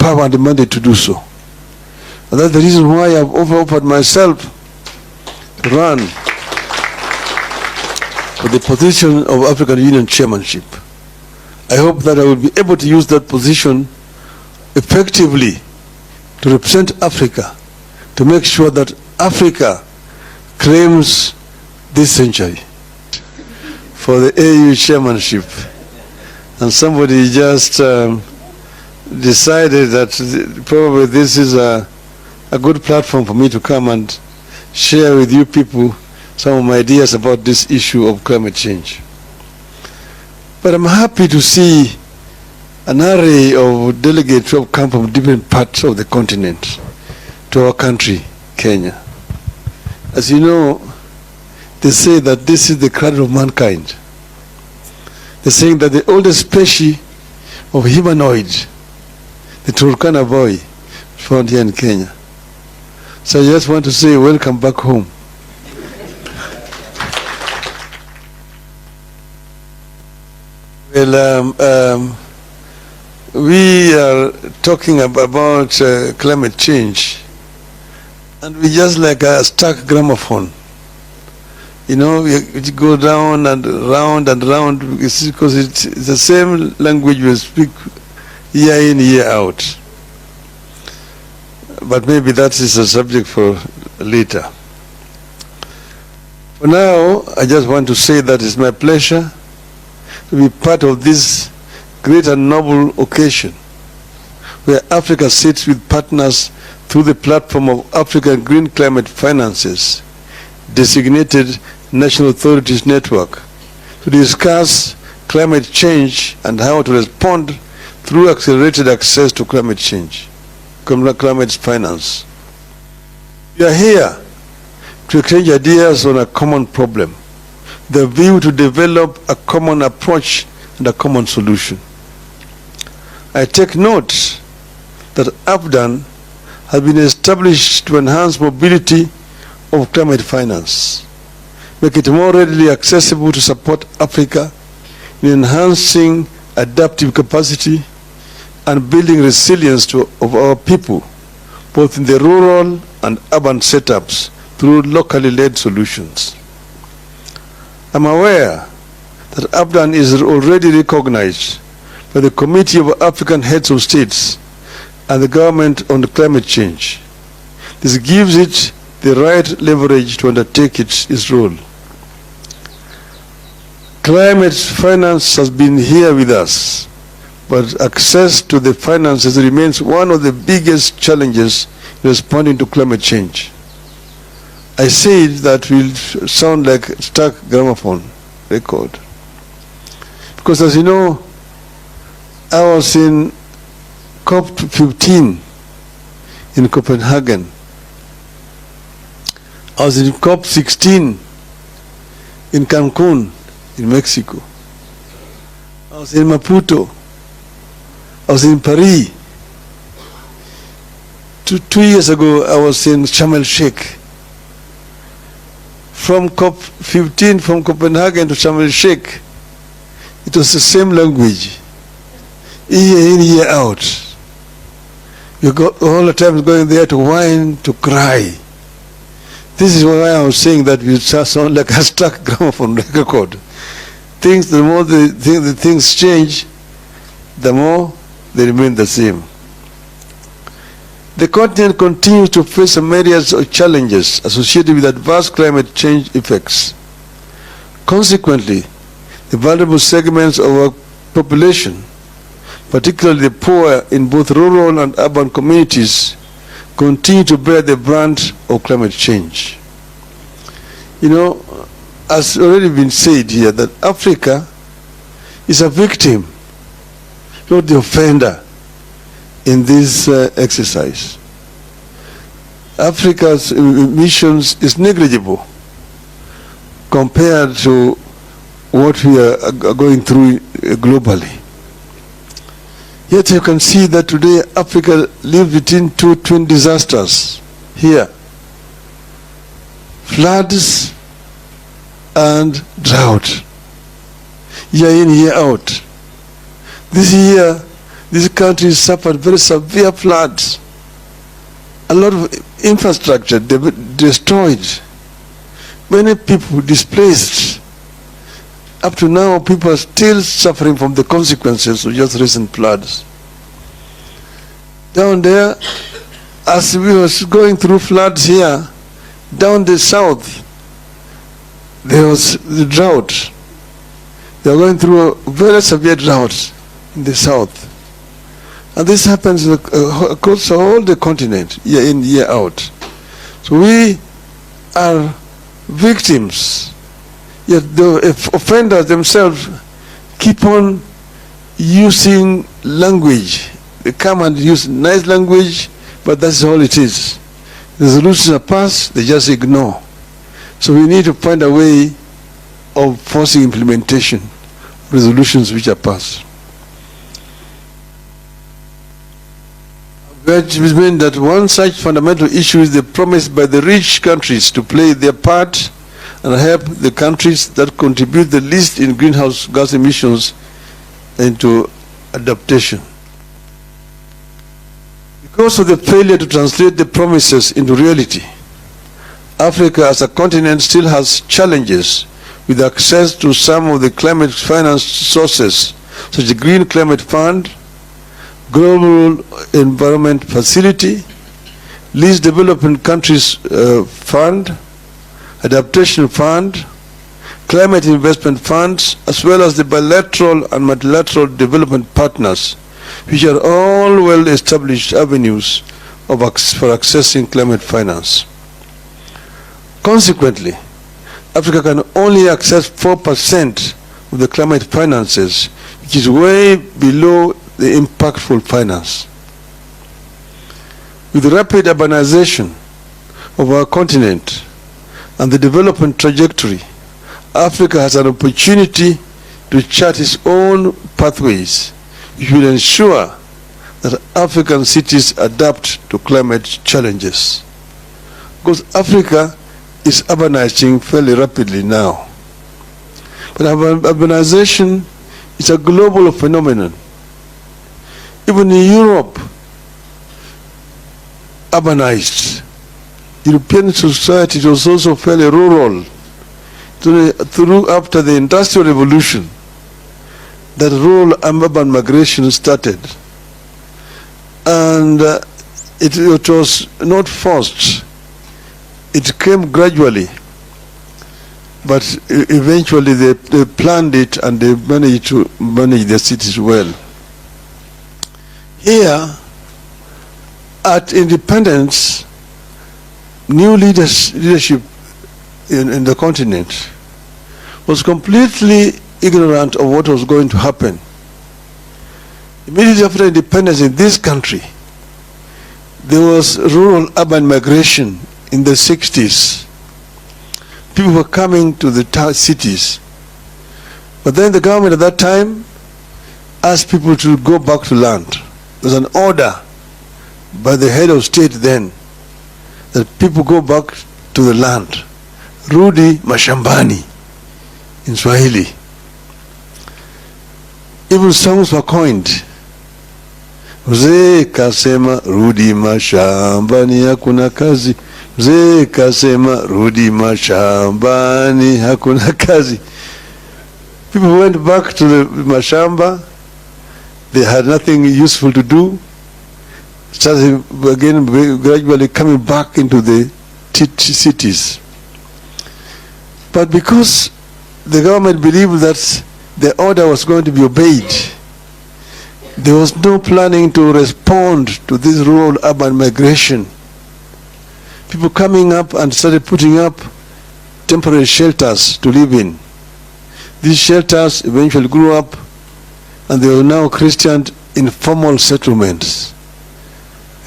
power and the mandate to do so. And that's the reason why I've offered myself to run for the position of African Union chairmanship. I hope that I will be able to use that position effectively to represent Africa, to make sure that Africa claims this century for the AU chairmanship. And somebody just decided that probably this is a good platform for me to come and share with you people some of my ideas about this issue of climate change. But I'm happy to see an array of delegates who have come from different parts of the continent to our country, Kenya. As you know, they say that this is the cradle of mankind. They're saying that the oldest species of humanoid, the Turkana boy, found here in Kenya. So I just want to say welcome back home. Well, we are talking about climate change, and we just like a stuck gramophone. You know, you go down and round because it's the same language we speak year in, year out. But maybe that is a subject for later. For now, I just want to say that it's my pleasure to be part of this great and noble occasion where Africa sits with partners through the platform of African Green Climate Finances, designated National Authorities Network, to discuss climate change and how to respond through accelerated access to climate change, climate finance. We are here to exchange ideas on a common problem, the view to develop a common approach and a common solution. I take note that AFDAN has been established to enhance mobility of climate finance, make it more readily accessible to support Africa in enhancing adaptive capacity and building resilience of our people, both in the rural and urban setups through locally led solutions. I'm aware that AFDAN is already recognized by the Committee of African Heads of States and the government on climate change. This gives it the right leverage to undertake its role. Climate finance has been here with us, but access to the finances remains one of the biggest challenges in responding to climate change. I said that will sound like stuck gramophone record. Because as you know, I was in COP15 in Copenhagen. I was in COP16 in Cancun, in Mexico. I was in Maputo. I was in Paris. Two years ago, I was in Sharm el-Sheikh. From COP15, from Copenhagen to Sharm el-Sheikh, it was the same language, year in, year out. You got all the time going there to whine, to cry. This is why I was saying that we sound like a stuck gramophone record. The more the things change, the more they remain the same. The continent continues to face myriad of challenges associated with adverse climate change effects. Consequently, the vulnerable segments of our population, particularly the poor in both rural and urban communities, continue to bear the brunt of climate change. You know, as already been said here, that Africa is a victim, not the offender in this exercise. Africa's emissions is negligible compared to what we are going through globally. Yet you can see that today Africa lives between two twin disasters here: floods and drought, year in, year out. This year This country suffered very severe floods. A lot of infrastructure destroyed. Many people displaced. Up to now, people are still suffering from the consequences of just recent floods. Down there, as we were going through floods here, down the south, there was the drought. They are going through a very severe drought in the south. And this happens across all the continent, year in, year out. So we are victims, yet the offenders themselves keep on using language. They come and use nice language, but that's all it is. The resolutions are passed, they just ignore. So we need to find a way of forcing implementation of resolutions which are passed. Which means that one such fundamental issue is the promise by the rich countries to play their part and help the countries that contribute the least in greenhouse gas emissions into adaptation. Because of the failure to translate the promises into reality, Africa as a continent still has challenges with access to some of the climate finance sources, such as the Green Climate Fund, Global Environment Facility, Least Developing Countries Fund, Adaptation Fund, Climate Investment Funds, as well as the bilateral and multilateral development partners, which are all well-established avenues for accessing climate finance. Consequently, Africa can only access 4% of the climate finances, which is way below the impactful finance. With the rapid urbanization of our continent and the development trajectory, Africa has an opportunity to chart its own pathways, which will ensure that African cities adapt to climate challenges. Because Africa is urbanizing fairly rapidly now. But urbanization is a global phenomenon. Even in Europe, urbanized. European society was also fairly rural. Through after the Industrial Revolution, that rural and urban migration started. And it was not forced. It came gradually. But eventually they planned it and they managed to manage their cities well. Here, at independence, new leadership in the continent was completely ignorant of what was going to happen. Immediately after independence in this country, there was rural-urban migration in the 60s. People were coming to the cities. But then the government at that time asked people to go back to land. There was an order by the head of state then that people go back to the land. Rudi mashambani in Swahili. Even songs were coined. Mzee kasema rudi mashambani hakuna kazi. Mzee kasema rudi mashambani hakuna kazi. People went back to the mashamba. They had nothing useful to do. Started again gradually coming back into the cities. But because the government believed that the order was going to be obeyed, there was no planning to respond to this rural-urban migration. People coming up and started putting up temporary shelters to live in. These shelters eventually grew up and they were now christened informal settlements.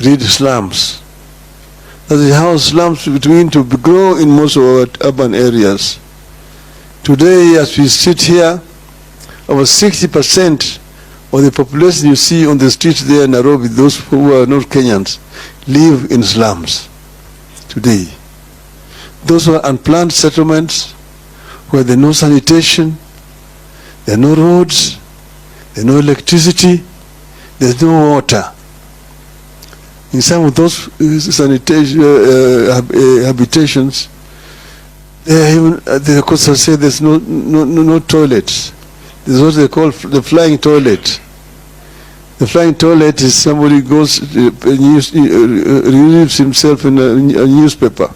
Read slums. That is how slums begin to grow in most of our urban areas. Today, as we sit here, over 60% of the population you see on the streets there in Nairobi, those who are not Kenyans, live in slums today. Those are unplanned settlements where there are no sanitation, there are no roads, there is no electricity, there's no water. In some of those sanitation habitations, the coastal say there's no toilets. There's what they call the flying toilet. The flying toilet is somebody goes relieves himself in a newspaper,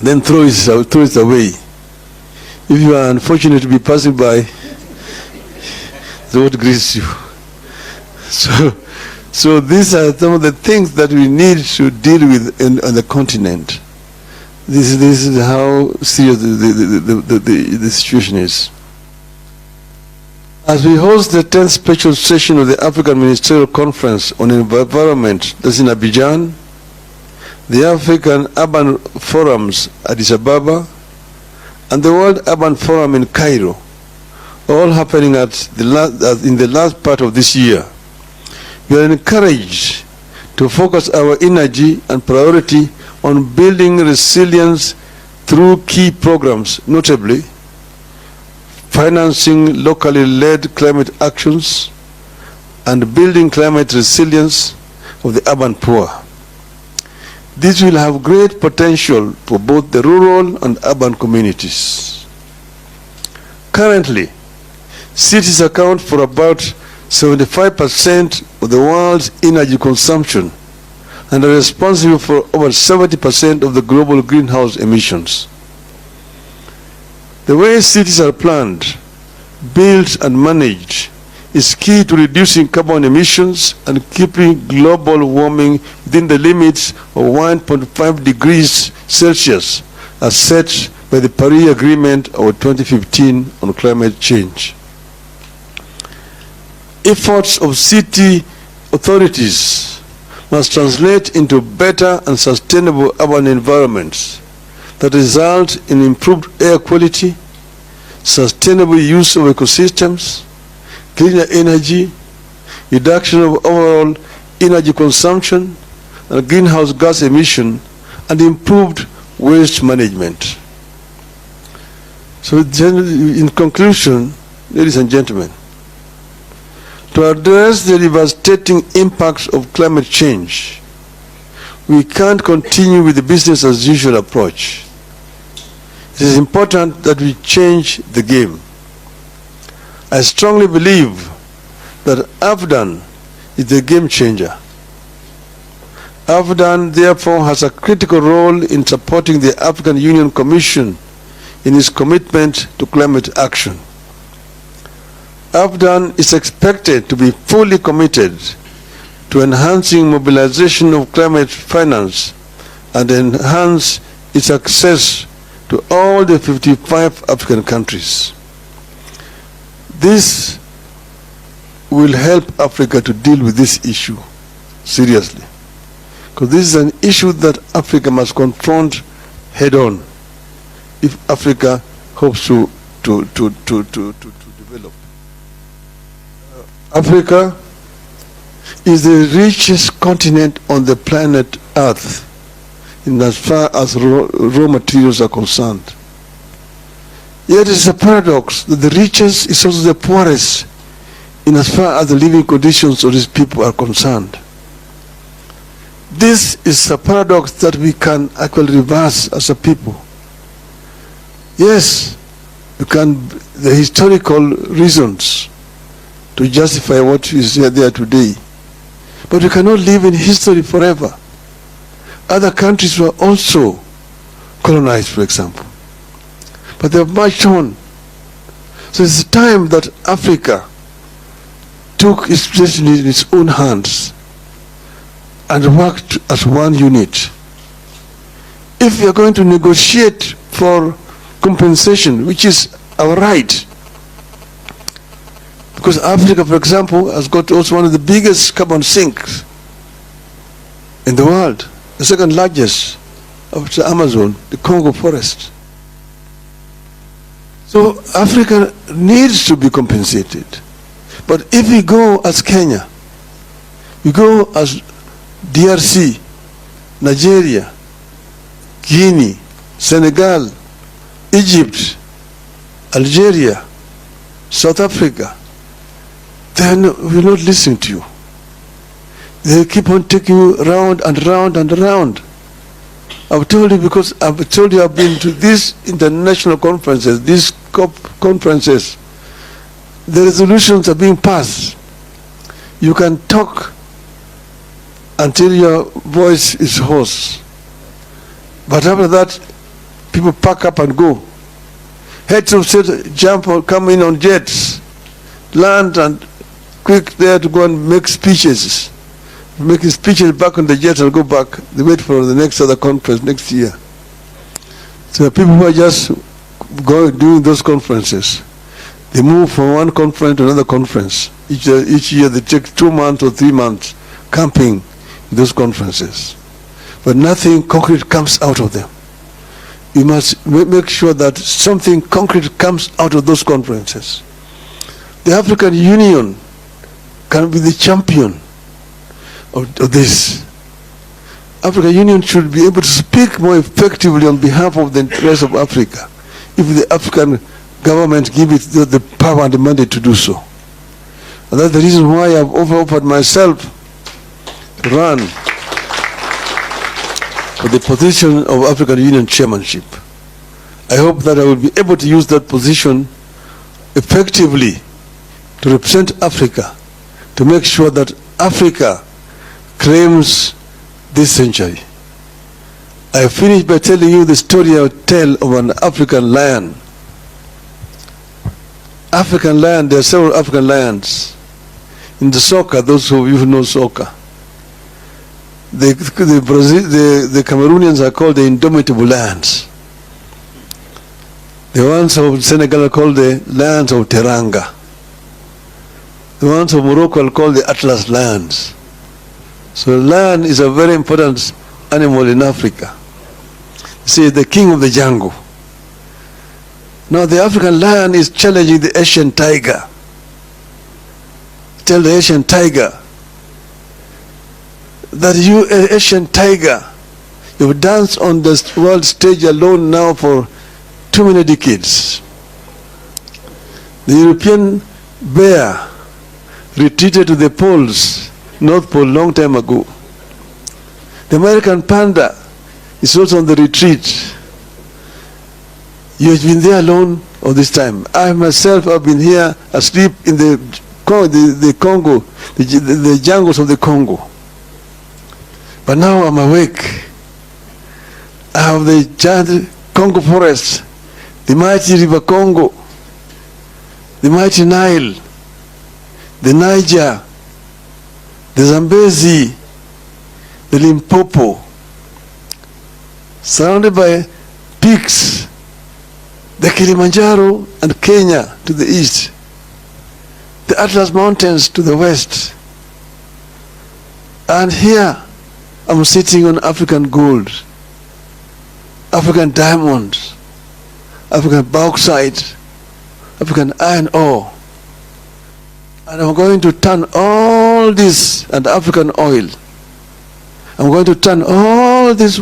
then throws it away. If you are unfortunate to be passing by, the word greets you. So these are some of the things that we need to deal with on the continent. This is how serious the situation is. As we host the 10th special session of the African Ministerial Conference on Environment, that's in Abidjan, the African Urban Forums Addis Ababa, and the World Urban Forum in Cairo, all happening in the last part of this year, we are encouraged to focus our energy and priority on building resilience through key programs, notably financing locally led climate actions and building climate resilience of the urban poor. This will have great potential for both the rural and urban communities. Currently, cities account for about 75% of the world's energy consumption and are responsible for over 70% of the global greenhouse emissions. The way cities are planned, built and managed is key to reducing carbon emissions and keeping global warming within the limits of 1.5 degrees Celsius as set by the Paris Agreement of 2015 on climate change. Efforts of city authorities must translate into better and sustainable urban environments that result in improved air quality, sustainable use of ecosystems, cleaner energy, reduction of overall energy consumption and greenhouse gas emission, and improved waste management. So in conclusion, ladies and gentlemen, to address the devastating impacts of climate change, we can't continue with the business as usual approach. It is important that we change the game. I strongly believe that AFDAN is the game changer. AFDAN therefore has a critical role in supporting the African Union Commission in its commitment to climate action. AFDAN is expected to be fully committed to enhancing mobilization of climate finance and enhance its access to all the 55 African countries. This will help Africa to deal with this issue seriously, because this is an issue that Africa must confront head on if Africa hopes to develop. Africa is the richest continent on the planet Earth in as far as raw materials are concerned. Yet it is a paradox that the richest is also the poorest in as far as the living conditions of these people are concerned. This is a paradox that we can actually reverse as a people. Yes, you can, the historical reasons to justify what is there today, but we cannot live in history forever. Other countries were also colonized, for example, but they have marched on. So it's time that Africa took its destiny in its own hands and worked as one unit. If we are going to negotiate for compensation, which is our right, because Africa, for example, has got also one of the biggest carbon sinks in the world, the second largest after Amazon, the Congo forest. So Africa needs to be compensated. But if we go as Kenya, we go as DRC, Nigeria, Guinea, Senegal, Egypt, Algeria, South Africa, then we're not listening to you. They keep on taking you round and round and round. I've told you because I've been to these international conferences, these COP conferences. The resolutions are being passed. You can talk until your voice is hoarse. But after that, people pack up and go. Heads of state jump or come in on jets, land and quick there to go and make speeches. Making speeches back on the jet and go back. They wait for the next other conference next year. So people who are just going doing those conferences, they move from one conference to another conference. Each year they take 2 months or 3 months camping in those conferences. But nothing concrete comes out of them. You must make sure that something concrete comes out of those conferences. The African Union can be the champion of this. African Union should be able to speak more effectively on behalf of the interests of Africa if the African government give it the power and the mandate to do so. And that's the reason why I've offered myself to run for the position of African Union chairmanship. I hope that I will be able to use that position effectively to represent Africa, to make sure that Africa claims this century. I finished by telling you the story I would tell of an African lion. African lion, there are several African lions. In the soccer, those of you who know soccer, the Cameroonians are called the indomitable lions. The ones of Senegal are called the lions of Teranga. The ones of Morocco are called the Atlas lions. So lion is a very important animal in Africa. See, the king of the jungle. Now the African lion is challenging the Asian tiger. Tell the Asian tiger that you, Asian tiger, you've danced on the world stage alone now for too many decades. The European bear retreated to the poles, North Pole, long time ago. The American panda is also on the retreat. You have been there alone all this time. I myself have been here asleep in the Congo, the jungles of the Congo. But now I'm awake. I have the giant Congo forest, the mighty river Congo, the mighty Nile, the Niger, the Zambezi, the Limpopo, surrounded by peaks, the Kilimanjaro and Kenya to the east, the Atlas Mountains to the west. And here I'm sitting on African gold, African diamonds, African bauxite, African iron ore. And I'm going to turn all this, and African oil, I'm going to turn all this